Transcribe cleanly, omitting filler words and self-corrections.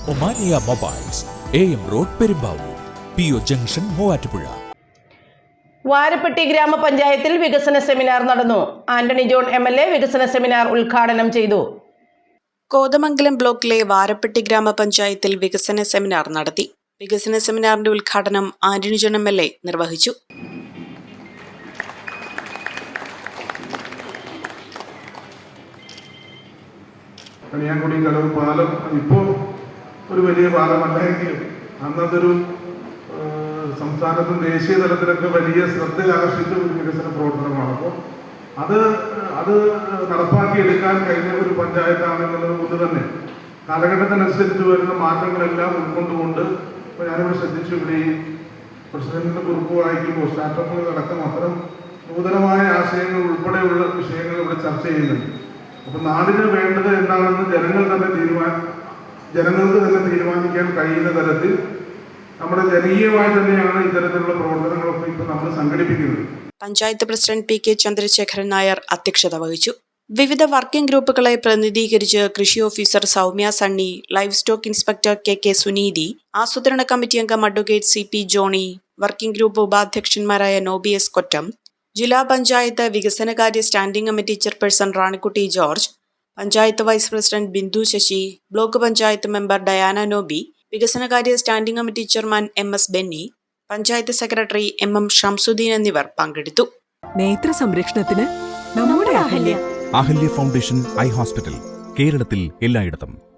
Omania mobiles, AM road, Perumbavoor, PO junction, Muvattupuzha. Varappetty ഗ്രാമപഞ്ചായത്തിൽ വികസന seminar നടന്നു. ആന്റണി ജോൺ MLA വികസന സെമിനാർ ഉദ്ഘാടനം ചെയ്തു. കോതമംഗലം ബ്ലോക്കിലെ വാരപ്പെട്ടി ഗ്രാമപഞ്ചായത്തിൽ വികസന സെമിനാർ നടത്തി. വികസന സെമിനാറിന്റെ ഉദ്ഘാടനം ആന്റണി ജോൺ MLA നിർവഹിച്ചു. കണിയാൻകുടി കടവ് പാലം ഇപ്പോൾ ഒരു വലിയ പാലമല്ലെങ്കിലും അന്നതൊരു സംസ്ഥാനത്തും ദേശീയ തലത്തിലൊക്കെ വലിയ ശ്രദ്ധ ആകർഷിച്ച ഒരു വികസന പ്രവർത്തനമാണ്. അപ്പോൾ അത് നടപ്പാക്കിയെടുക്കാൻ കഴിഞ്ഞ ഒരു പഞ്ചായത്താണെന്നുള്ളത് കൊണ്ട് തന്നെ കാലഘട്ടത്തിനനുസരിച്ച് വരുന്ന മാറ്റങ്ങളെല്ലാം ഉൾക്കൊണ്ടുകൊണ്ട് ഇപ്പോൾ ഞാനിവിടെ ശ്രദ്ധിച്ചു, ഇവിടെ ഈ പ്രസിഡന്റിന്റെ കുറിപ്പ് വായിക്കുമ്പോൾ സ്റ്റാർട്ടപ്പുകളടക്കം അത്തരം നൂതനമായ ആശയങ്ങൾ ഉൾപ്പെടെയുള്ള വിഷയങ്ങൾ ഇവിടെ ചർച്ച ചെയ്യുന്നുണ്ട്. അപ്പം നാടിന് വേണ്ടത് എന്താണെന്ന് ജനങ്ങൾക്ക് തന്നെ തീരുമാനിക്കാൻ കഴിയുന്ന തരത്തിൽ നമ്മുടെ ജനകീയമായി തന്നെയാണ് ഇത്തരത്തിലുള്ള പ്രവർത്തനങ്ങളൊക്കെ ഇപ്പോൾ നമ്മൾ സംഘടിപ്പിക്കുന്നത്. പഞ്ചായത്ത് പ്രസിഡന്റ് PK ചന്ദ്രശേഖരൻ നായർ അധ്യക്ഷത വഹിച്ചു. വിവിധ വർക്കിംഗ് ഗ്രൂപ്പുകളെ പ്രതിനിധീകരിച്ച് കൃഷി officer Soumya Sunny, live stock inspector KK Suneethi, ആസൂത്രണ കമ്മിറ്റി അംഗം advocate CP Johny, working group ഉപാധ്യക്ഷന്മാരായ നോബി S കൊറ്റം, ജില്ലാ പഞ്ചായത്ത് വികസനകാര്യ standing committee chairperson Ranikutty George, panchayat vice president Bindu Sasi, block panchayat member Diana Noby, വികസനകാര്യ standing committee chairman MS Benny, panchayat secretary MM Shamsudheen എന്നിവർ പങ്കെടുത്തു. നേത്ര സംരക്ഷണത്തിന് നമ്മുടെ അഹല്യ ഫൗണ്ടേഷൻ ഐ ഹോസ്പിറ്റൽ, കേരളത്തിൽ എല്ലായിടത്തും.